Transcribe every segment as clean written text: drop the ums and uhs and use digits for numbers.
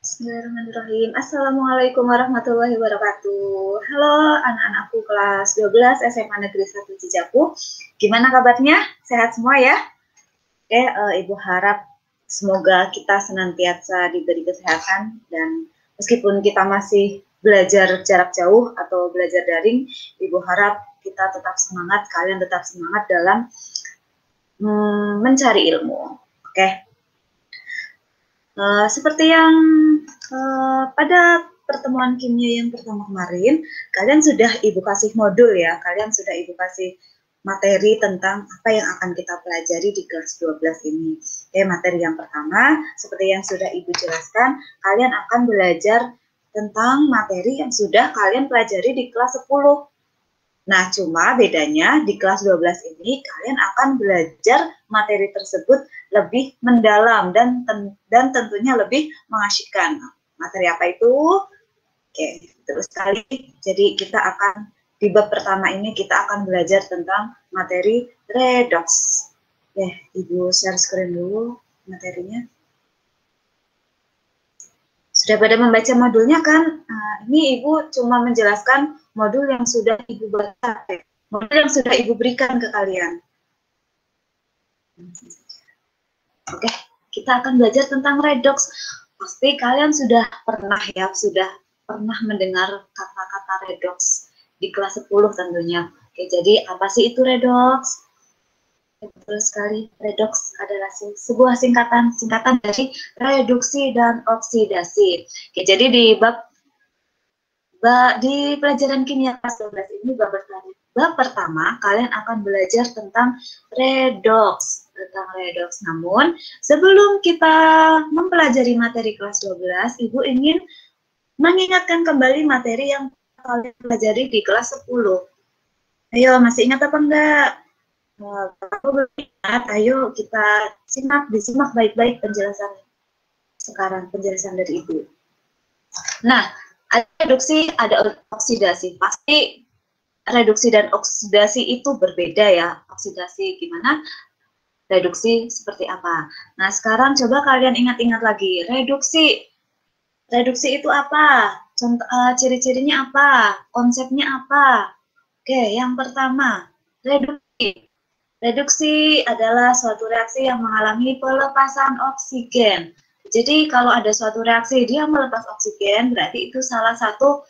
Bismillahirrahmanirrahim. Assalamualaikum warahmatullahi wabarakatuh. Halo anak-anakku kelas 12 SMA Negeri 1 Cijaku. Gimana kabarnya? Sehat semua ya? Oke, Ibu harap semoga kita senantiasa diberi kesehatan dan meskipun kita masih belajar jarak jauh atau belajar daring, Ibu harap kita tetap semangat, kalian tetap semangat dalam mencari ilmu. Oke. Seperti yang pada pertemuan kimia yang pertama kemarin, kalian sudah Ibu kasih modul ya, kalian sudah Ibu kasih materi tentang apa yang akan kita pelajari di kelas 12 ini. Oke, materi yang pertama, seperti yang sudah Ibu jelaskan, kalian akan belajar tentang materi yang sudah kalian pelajari di kelas 10. Nah, cuma bedanya di kelas 12 ini kalian akan belajar materi tersebut lebih mendalam dan tentunya lebih mengasyikkan. Materi apa itu? Oke, terus sekali. Jadi kita akan di bab pertama ini kita akan belajar tentang materi redox. Ibu share screen dulu materinya. Sudah pada membaca modulnya kan? Ini Ibu cuma menjelaskan modul yang sudah Ibu baca, modul yang sudah Ibu berikan ke kalian. Oke, kita akan belajar tentang redox. Pasti kalian sudah pernah ya, sudah pernah mendengar kata-kata redox di kelas 10 tentunya. Oke, jadi apa sih itu redox? Betul sekali, redox adalah sebuah singkatan dari reduksi dan oksidasi. Oke, jadi di pelajaran kimia kelas 12 ini bab pertama kalian akan belajar tentang redox. Namun, sebelum kita mempelajari materi kelas 12, Ibu ingin mengingatkan kembali materi yang kalian pelajari di kelas 10. Ayo, masih ingat apa enggak? Kalau belum ingat, ayo kita disimak baik-baik penjelasan sekarang, penjelasan dari Ibu. Nah, ada reduksi, ada oksidasi. Pasti reduksi dan oksidasi itu berbeda ya. Oksidasi gimana? Reduksi seperti apa? Nah, sekarang coba kalian ingat-ingat lagi. Reduksi itu apa? Ciri-cirinya apa? Konsepnya apa? Oke, yang pertama, reduksi. Reduksi adalah suatu reaksi yang mengalami pelepasan oksigen. Jadi kalau ada suatu reaksi dia melepas oksigen, berarti itu salah satu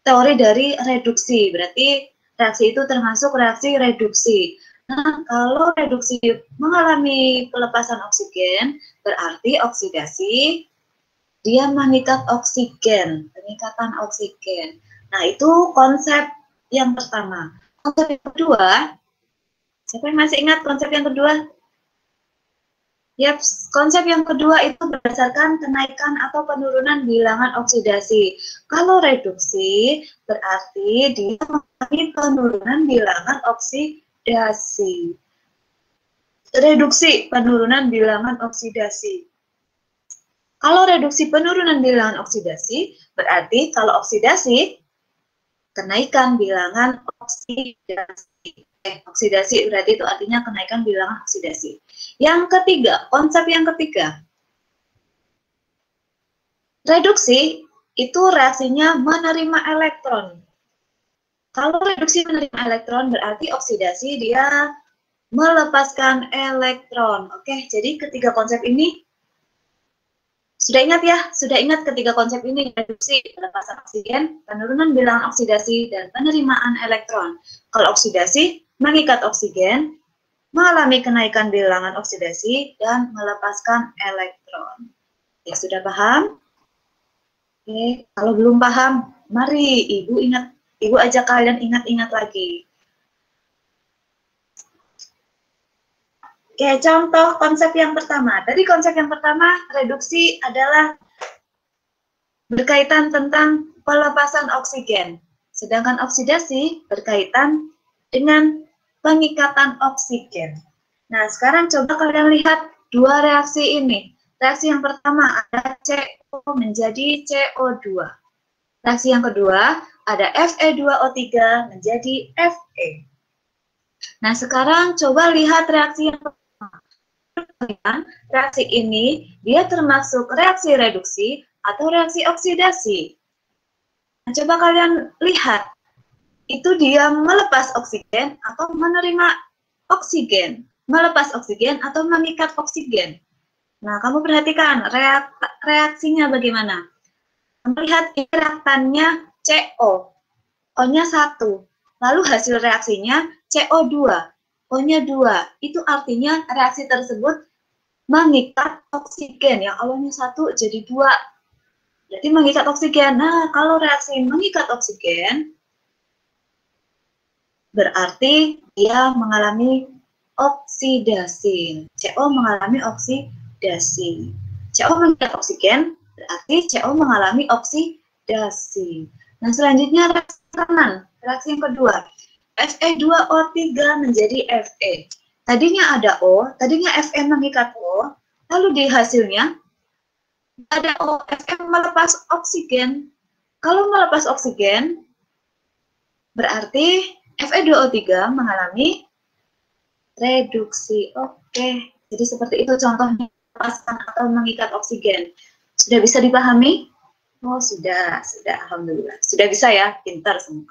teori dari reduksi. Berarti reaksi itu termasuk reaksi reduksi. Nah, kalau reduksi mengalami pelepasan oksigen, berarti oksidasi dia mengikat oksigen, peningkatan oksigen. Nah, itu konsep yang pertama. Konsep yang kedua, siapa yang masih ingat konsep yang kedua? Yap, konsep yang kedua itu berdasarkan kenaikan atau penurunan bilangan oksidasi. Kalau reduksi berarti dia mengalami penurunan bilangan oksidasi. Reduksi penurunan bilangan oksidasi. Kalau reduksi penurunan bilangan oksidasi berarti kalau oksidasi kenaikan bilangan oksidasi. Oksidasi berarti itu artinya kenaikan bilangan oksidasi. Yang ketiga, konsep yang ketiga. Reduksi itu reaksinya menerima elektron. Kalau reduksi menerima elektron berarti oksidasi dia melepaskan elektron. Oke, jadi ketiga konsep ini sudah ingat ya? Sudah ingat ketiga konsep ini, reduksi, pelepasan oksigen, penurunan bilangan oksidasi, dan penerimaan elektron. Kalau oksidasi, mengikat oksigen, mengalami kenaikan bilangan oksidasi, dan melepaskan elektron. Ya, sudah paham? Oke, kalau belum paham, mari Ibu ajak kalian ingat-ingat lagi. Oke, contoh konsep yang pertama. Tadi konsep yang pertama, reduksi adalah berkaitan tentang pelepasan oksigen. Sedangkan oksidasi berkaitan dengan pengikatan oksigen. Nah, sekarang coba kalian lihat dua reaksi ini. Reaksi yang pertama ada CO menjadi CO2. Reaksi yang kedua ada Fe2O3 menjadi Fe. Nah, sekarang coba lihat reaksi yang pertama. Reaksi ini dia termasuk reaksi reduksi atau reaksi oksidasi? Nah, coba kalian lihat, itu dia melepas oksigen atau menerima oksigen, melepas oksigen atau mengikat oksigen. Nah, kamu perhatikan reaksinya bagaimana. Melihat reaktannya CO, O-nya 1. Lalu hasil reaksinya CO2, O-nya 2. Itu artinya reaksi tersebut mengikat oksigen. Yang awalnya 1 jadi 2. Berarti mengikat oksigen. Nah, kalau reaksi mengikat oksigen, berarti dia mengalami oksidasi. CO mengalami oksidasi. CO mengikat oksigen, berarti CO mengalami oksidasi. Nah, selanjutnya reaksi kanan, reaksi yang kedua. Fe2O3 menjadi Fe. Tadinya ada O, tadinya Fe mengikat O, lalu di hasilnya ada O, Fe melepas oksigen. Kalau melepas oksigen, berarti Fe2O3 mengalami reduksi. Oke, jadi seperti itu contohnya melepaskan atau mengikat oksigen. Sudah bisa dipahami? Oh, sudah, alhamdulillah. Sudah bisa ya, pintar semua.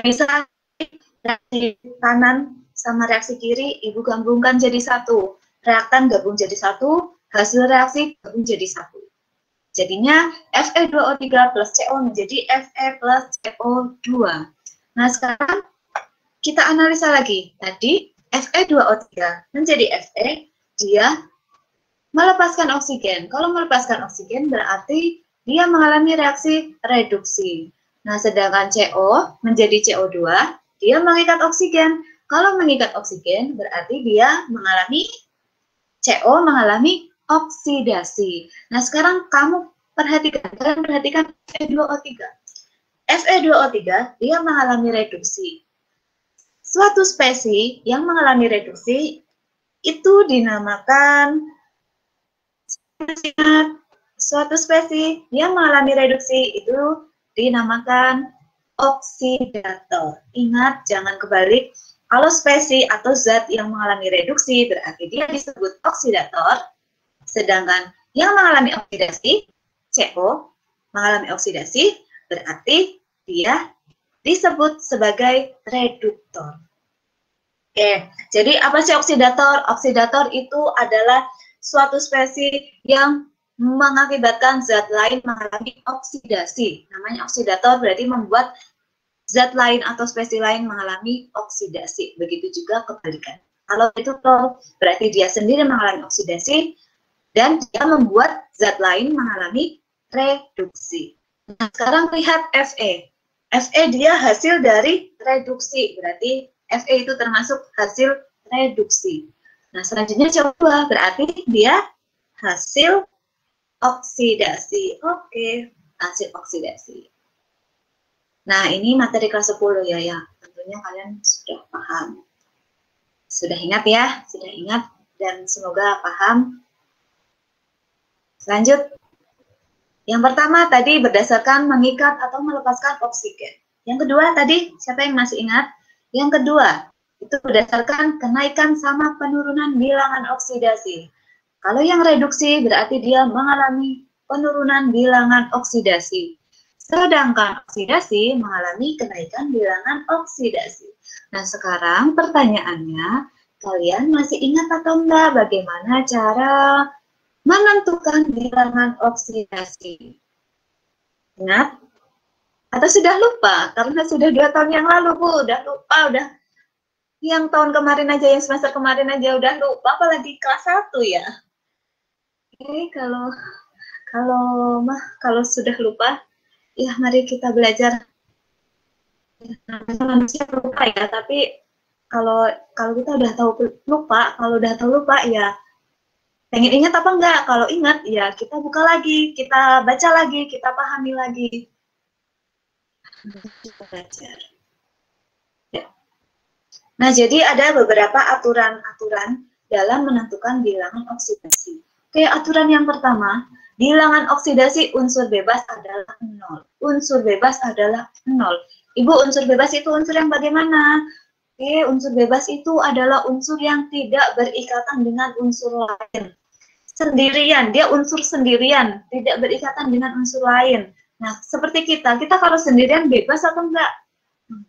Bisa reaksi kanan sama reaksi kiri, Ibu gabungkan jadi satu. Reaktan gabung jadi satu, hasil reaksi gabung jadi satu. Jadinya Fe2O3 plus CO menjadi Fe plus CO2. Nah, sekarang kita analisa lagi. Tadi Fe2O3 menjadi Fe, dia melepaskan oksigen. Kalau melepaskan oksigen berarti dia mengalami reaksi reduksi. Nah, sedangkan CO menjadi CO2, dia mengikat oksigen. Kalau mengikat oksigen berarti dia mengalami CO mengalami oksidasi. Nah, sekarang kalian perhatikan Fe2O3. Fe2O3 dia mengalami reduksi. Suatu spesies yang mengalami reduksi itu dinamakan suatu spesies yang mengalami reduksi itu dinamakan oksidator. Ingat, jangan kebalik. Kalau spesies atau zat yang mengalami reduksi berarti dia disebut oksidator, sedangkan yang mengalami oksidasi, CO, mengalami oksidasi berarti dia disebut sebagai reduktor. Oke, jadi apa sih oksidator? Oksidator itu adalah suatu spesies yang mengakibatkan zat lain mengalami oksidasi. Namanya oksidator berarti membuat zat lain atau spesies lain mengalami oksidasi. Begitu juga kebalikan. Kalau reduktor berarti dia sendiri mengalami oksidasi dan dia membuat zat lain mengalami reduksi. Nah, sekarang lihat Fe. Fe dia hasil dari reduksi, berarti Fe itu termasuk hasil reduksi. Nah, selanjutnya coba berarti dia hasil oksidasi. Oke, hasil oksidasi. Nah, ini materi kelas 10 ya. Tentunya kalian sudah paham. Sudah ingat ya? Sudah ingat dan semoga paham. Lanjut. Yang pertama tadi berdasarkan mengikat atau melepaskan oksigen. Yang kedua tadi, siapa yang masih ingat? Yang kedua, itu berdasarkan kenaikan sama penurunan bilangan oksidasi. Kalau yang reduksi berarti dia mengalami penurunan bilangan oksidasi. Sedangkan oksidasi mengalami kenaikan bilangan oksidasi. Nah, sekarang pertanyaannya, kalian masih ingat atau enggak bagaimana cara menentukan bilangan oksidasi? Ingat? Atau sudah lupa? Karena sudah 2 tahun yang lalu, Bu. Udah lupa, udah. Yang tahun kemarin aja, yang semester kemarin aja udah lupa, apalagi kelas 1 ya. Oke, kalau sudah lupa, ya mari kita belajar. Manusia lupa ya, tapi kalau kita udah tahu lupa, ya pengen ingat apa enggak? Kalau ingat, ya kita buka lagi, kita baca lagi, kita pahami lagi. Kita belajar. Ya. Nah, jadi ada beberapa aturan-aturan dalam menentukan bilangan oksidasi. Oke, aturan yang pertama, bilangan oksidasi unsur bebas adalah 0. Unsur bebas adalah 0. Ibu, unsur bebas itu unsur yang bagaimana? Oke, unsur bebas itu adalah unsur yang tidak berikatan dengan unsur lain. sendirian, dia unsur sendirian, tidak berikatan dengan unsur lain. Nah, seperti kita kalau sendirian bebas atau enggak?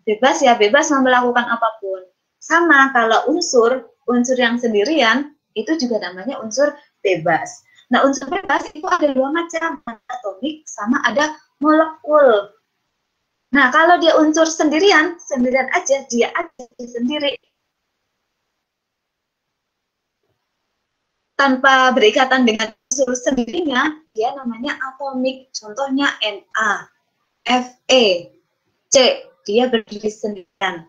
Bebas ya, bebas mau melakukan apapun. Sama kalau unsur yang sendirian, itu juga namanya unsur bebas. Nah, unsur bebas itu ada dua macam, atomik sama ada molekul. Nah, kalau dia unsur sendirian aja, dia aja sendiri. Tanpa berikatan dengan unsur sendirinya, dia namanya atomik. Contohnya Na, Fe, C, dia berdiri sendirian.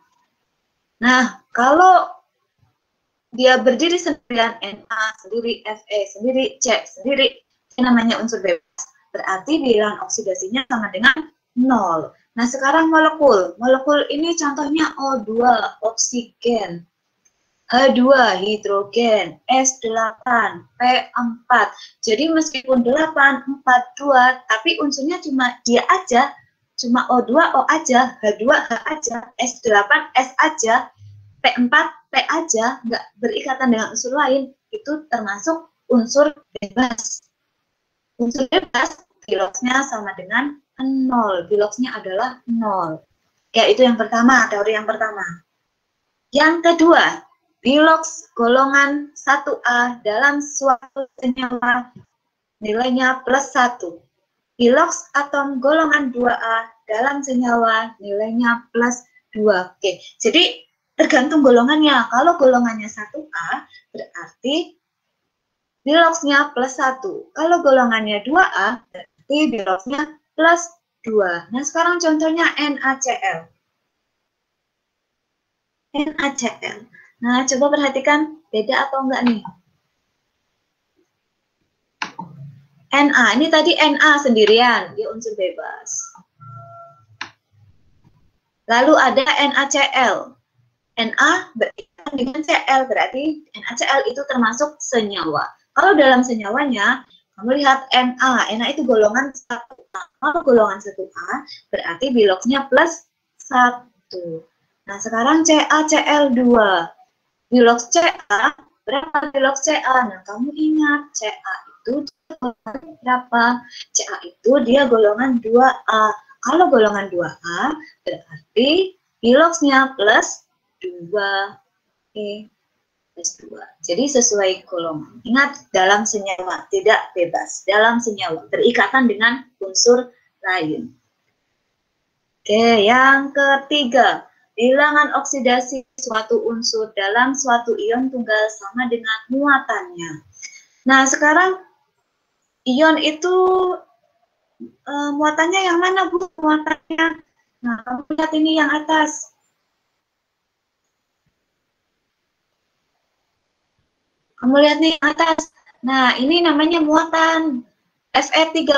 Nah, kalau dia berdiri sendirian, Na sendiri, Fe sendiri, C sendiri, ini namanya unsur bebas. Berarti bilangan oksidasinya sama dengan 0. Nah, sekarang molekul. Molekul ini contohnya O2, oksigen. H2, hidrogen, S8, P4. Jadi meskipun 8, 4, 2, tapi unsurnya cuma dia aja, cuma O2, O aja, H2, H aja, S8, S aja, P4, P aja, nggak berikatan dengan unsur lain, itu termasuk unsur bebas. Unsur bebas, biloxnya sama dengan 0. Biloxnya adalah 0. Ya, itu yang pertama, teori yang pertama. Yang kedua, bilox golongan 1A dalam suatu senyawa nilainya +1. Bilox atom golongan 2A dalam senyawa nilainya +2. Oke, jadi tergantung golongannya. Kalau golongannya 1A, berarti biloxnya +1. Kalau golongannya 2A, berarti biloxnya +2. Nah, sekarang contohnya NaCl. NaCl. Nah, coba perhatikan beda atau enggak nih. Na, ini tadi Na sendirian, dia unsur bebas. Lalu ada NaCl. Na berikatan dengan Cl, berarti NaCl itu termasuk senyawa. Kalau dalam senyawanya, kamu lihat Na itu golongan 1A. Kalau golongan 1A, berarti biloxnya +1. Nah, sekarang CaCl2. Bilox Ca, berapa bilox Ca? Nah, kamu ingat, Ca itu berapa? Ca itu dia golongan 2A. Kalau golongan 2A, berarti biloxnya +2. Oke, +2. Jadi sesuai golongan. Ingat, dalam senyawa, tidak bebas. Dalam senyawa, berikatan dengan unsur lain. Oke, yang ketiga. Bilangan oksidasi suatu unsur dalam suatu ion tunggal sama dengan muatannya. Nah, sekarang ion itu muatannya yang mana, Bu? Muatannya. Nah, kamu lihat ini yang atas. Kamu lihat nih yang atas. Nah, ini namanya muatan. Fe3+,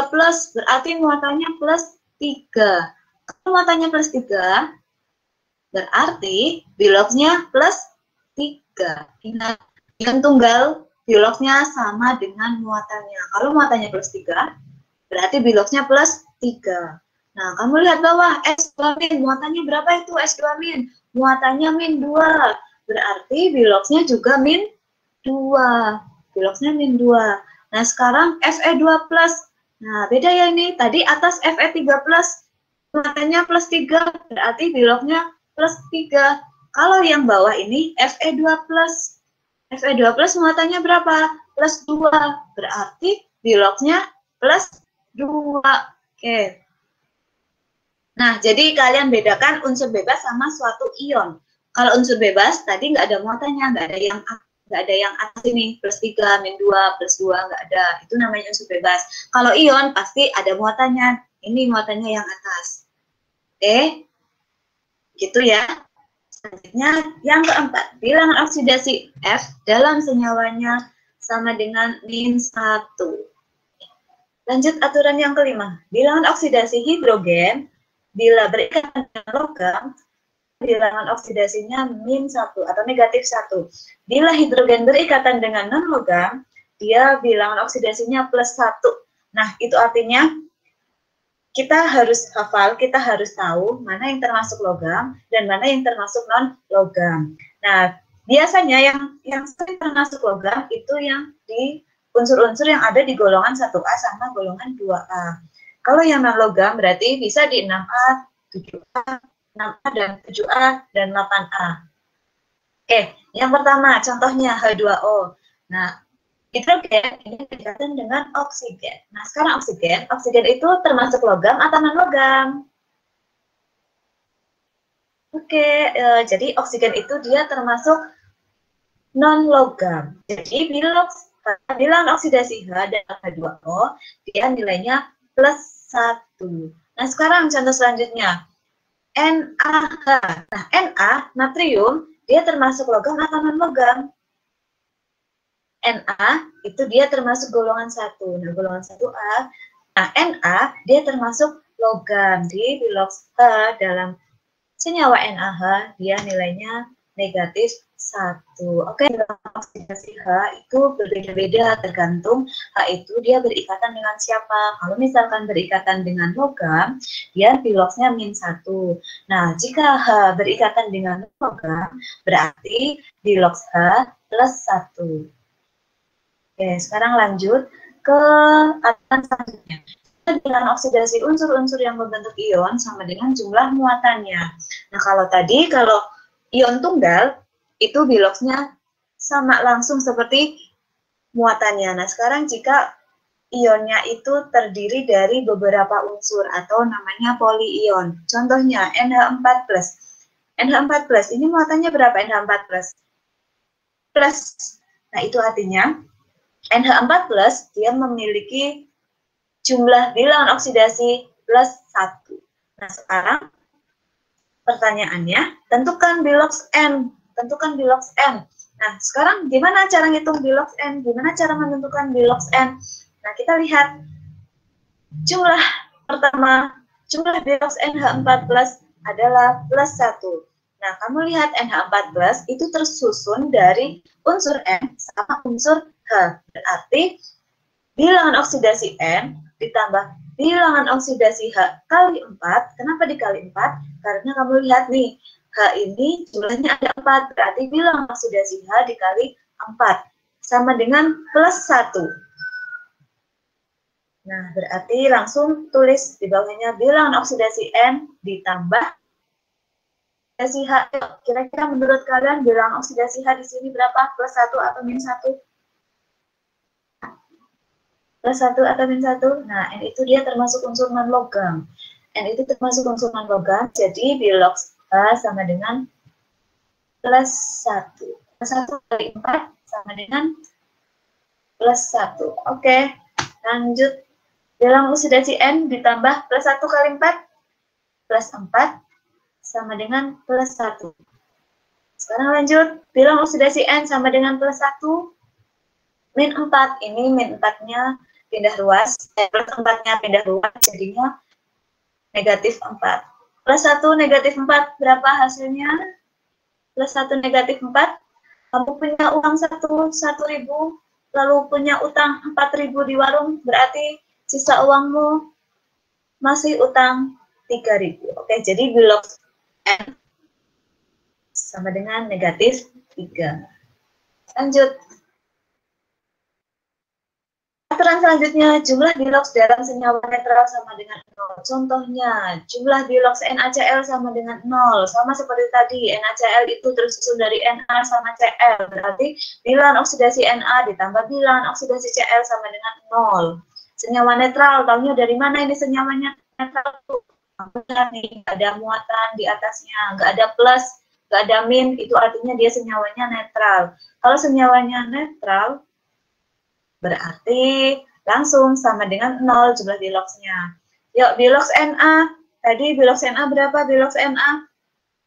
berarti muatannya +3. Kalau muatannya +3, berarti biloxnya +3. Ingat, ion tunggal biloxnya sama dengan muatannya. Kalau muatannya +3, berarti biloxnya +3. Nah, kamu lihat bawah, S2-, muatannya berapa itu S2-? Muatannya -2. Berarti biloxnya juga -2. Biloxnya -2. Nah, sekarang Fe2+. Nah, beda ya ini. Tadi atas Fe3+, muatannya +3, berarti biloxnya +3. Kalau yang bawah ini Fe2+. Fe2+ muatannya berapa? +2. Berarti biloxnya +2. Oke. Nah, jadi kalian bedakan unsur bebas sama suatu ion. Kalau unsur bebas tadi nggak ada muatannya, nggak ada yang atas ini +3, -2, +2, nggak ada. Itu namanya unsur bebas. Kalau ion pasti ada muatannya. Ini muatannya yang atas. Oke, gitu ya. Selanjutnya, yang keempat, bilangan oksidasi F dalam senyawanya sama dengan -1. Lanjut aturan yang kelima, bilangan oksidasi hidrogen bila berikatan dengan logam, bilangan oksidasinya -1 atau -1. Bila hidrogen berikatan dengan non-logam, dia bilangan oksidasinya +1. Nah, itu artinya kita harus hafal, kita harus tahu mana yang termasuk logam dan mana yang termasuk non-logam. Nah, biasanya yang sering termasuk logam itu yang di unsur-unsur yang ada di golongan 1A sama golongan 2A. Kalau yang non-logam berarti bisa di 6A, 7A, 6A, dan 7A, dan 8A. Oke, yang pertama contohnya H2O. Nah, hidrogen ini berkaitan dengan oksigen. Nah, sekarang oksigen itu termasuk logam atau non-logam? Oke, jadi oksigen itu dia termasuk non-logam. Jadi bilangan oksidasi H dan H2O, dia nilainya +1. Nah, sekarang contoh selanjutnya, NaH. Nah, Na, natrium, dia termasuk logam atau non-logam? Na, itu dia termasuk golongan 1. Nah, golongan 1A. Nah, Na, dia termasuk logam. Di bilox H dalam senyawa NaH, dia nilainya negatif 1. Oke, oksidasi H itu berbeda-beda tergantung H itu dia berikatan dengan siapa. Kalau misalkan berikatan dengan logam, dia biloxnya -1. Nah, jika H berikatan dengan logam, berarti bilox H +1. Oke, sekarang lanjut ke aturan selanjutnya. Bilangan oksidasi unsur-unsur yang membentuk ion sama dengan jumlah muatannya. Nah, kalau ion tunggal, itu biloxnya sama langsung seperti muatannya. Nah, sekarang jika ionnya itu terdiri dari beberapa unsur atau namanya polyion. Contohnya NH4+. NH4+, ini muatannya berapa NH4+? Plus. Nah, itu artinya NH4+, dia memiliki jumlah bilangan oksidasi +1. Nah, sekarang pertanyaannya, tentukan bilox N. Tentukan bilox N. Nah, sekarang gimana cara ngitung bilox N? Gimana cara menentukan bilox N? Nah, kita lihat jumlah pertama, jumlah bilox NH4+ adalah +1. Nah, kamu lihat NH4+ itu tersusun dari unsur N sama unsur H. Berarti bilangan oksidasi N ditambah bilangan oksidasi H kali 4. Kenapa dikali 4? Karena kamu lihat nih, H ini jumlahnya ada 4. Berarti bilangan oksidasi H dikali 4. Sama dengan +1. Nah, berarti langsung tulis di bawahnya bilangan oksidasi N ditambah oksidasi H. Kira-kira menurut kalian bilangan oksidasi H di sini berapa? +1 atau -1? +1 atau -1. Nah, N itu dia termasuk unsur non-logam. N itu termasuk unsur non-logam, jadi bilox H sama dengan +1. +1 kali 4 sama dengan +1. Oke, lanjut. Bilangan oksidasi N ditambah +1 kali 4, +4 sama dengan +1. Sekarang lanjut, bilangan oksidasi N sama dengan +1, -4. Ini -4-nya pindah ruas, +4-nya pindah ruas, jadinya -4. +1 -4, berapa hasilnya? +1 -4, kamu punya uang 1.000, lalu punya utang 4.000 di warung, berarti sisa uangmu masih utang 3.000. Oke, jadi bilox N sama dengan -3. Lanjut. Aturan selanjutnya, jumlah bilox dalam senyawa netral sama dengan 0. Contohnya, jumlah bilox NaCl sama dengan 0. Sama seperti tadi, NaCl itu tersusun dari Na sama Cl. Berarti bilangan oksidasi Na ditambah bilangan oksidasi Cl sama dengan 0. Senyawa netral, tahunya dari mana ini senyawanya netral? Nggak nih, nggak ada muatan di atasnya, nggak ada plus, nggak ada min, itu artinya dia senyawanya netral. Kalau senyawanya netral, berarti langsung sama dengan 0 jumlah biloxnya. Yuk, bilox Na. Tadi bilox Na berapa? Bilox Na.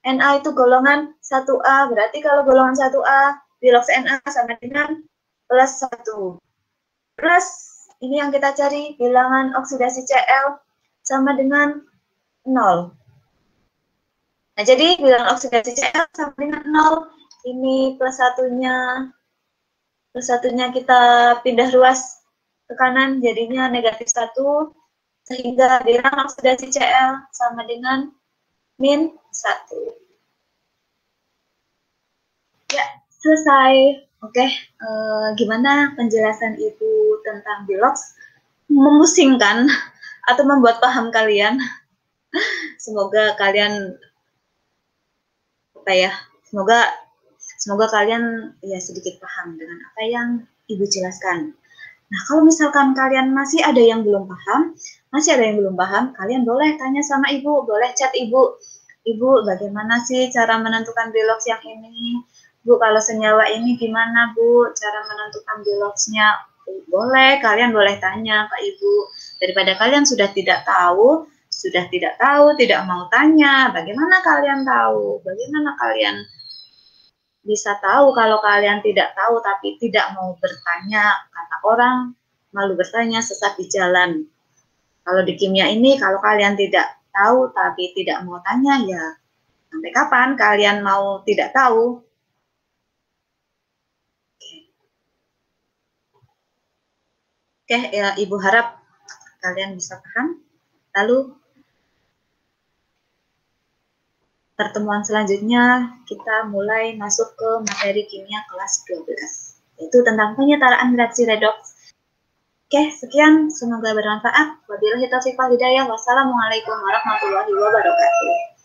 Na itu golongan 1A. Berarti kalau golongan 1A, bilox Na sama dengan +1. Plus, ini yang kita cari, bilangan oksidasi Cl sama dengan 0. Nah, jadi bilangan oksidasi Cl sama dengan 0. Ini +1-nya kita pindah ruas ke kanan, jadinya -1, sehingga bilangan oksidasi Cl sama dengan -1. Ya, selesai. Oke, gimana penjelasan Ibu tentang Bilox? Memusingkan atau membuat paham kalian? Semoga kalian apa ya? Semoga semoga kalian ya sedikit paham dengan apa yang Ibu jelaskan. Nah, kalau misalkan kalian masih ada yang belum paham, kalian boleh tanya sama Ibu, boleh chat Ibu. Ibu, bagaimana sih cara menentukan Bilox yang ini? Bu, kalau senyawa ini gimana, Bu? Cara menentukan Biloxnya? Boleh, kalian boleh tanya ke Ibu. Daripada kalian tidak tahu, tidak mau tanya, bagaimana kalian tahu? Bagaimana kalian bisa tahu kalau kalian tidak tahu tapi tidak mau bertanya? Kata orang, malu bertanya sesat di jalan. Kalau di kimia ini, kalau kalian tidak tahu tapi tidak mau tanya, ya sampai kapan kalian mau tidak tahu? Oke, ya, Ibu harap kalian bisa paham. Lalu pertemuan selanjutnya kita mulai masuk ke materi kimia kelas 12, yaitu tentang penyetaraan reaksi redox. Oke, sekian. Semoga bermanfaat. Wabillahi taufiq wal hidayah. Wassalamualaikum warahmatullahi wabarakatuh.